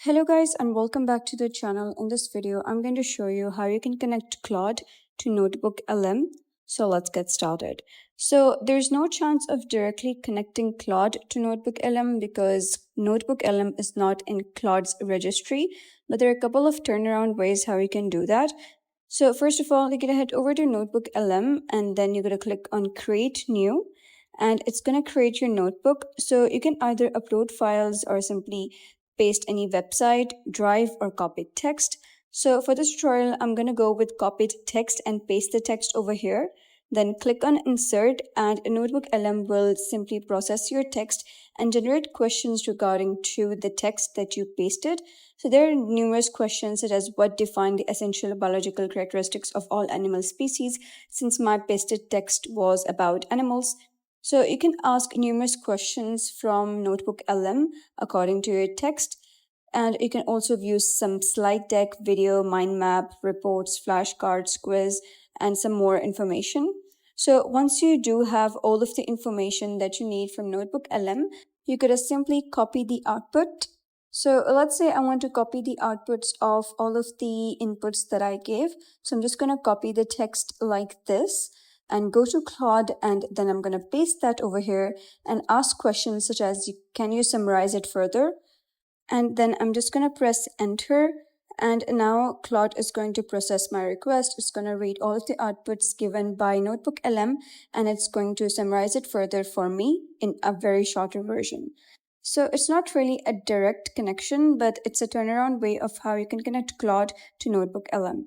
Hello guys and welcome back to the channel. In this video, I'm going to show you how you can connect Claude to NotebookLM. So let's get started. So there's no chance of directly connecting Claude to NotebookLM because NotebookLM is not in Claude's registry, but there are a couple of turnaround ways how you can do that. So first of all, you're going to head over to NotebookLM and then you're going to click on Create New and it's going to create your notebook. So you can either upload files or simply paste any website, drive, or copied text. So for this tutorial, I'm going to go with copied text and paste the text over here. Then click on Insert and NotebookLM will simply process your text and generate questions regarding to the text that you pasted. So there are numerous questions such as what define the essential biological characteristics of all animal species, since my pasted text was about animals. So you can ask numerous questions from NotebookLM according to your text. And you can also view some slide deck, video, mind map, reports, flashcards, quiz, and some more information. So once you do have all of the information that you need from NotebookLM, you could simply copy the output. So let's say I want to copy the outputs of all of the inputs that I gave. So I'm just going to copy the text like this and go to Claude, and then I'm going to paste that over here and ask questions such as, can you summarize it further? And then I'm just going to press enter. And now Claude is going to process my request. It's going to read all of the outputs given by NotebookLM, and it's going to summarize it further for me in a very shorter version. So it's not really a direct connection, but it's a turnaround way of how you can connect Claude to NotebookLM.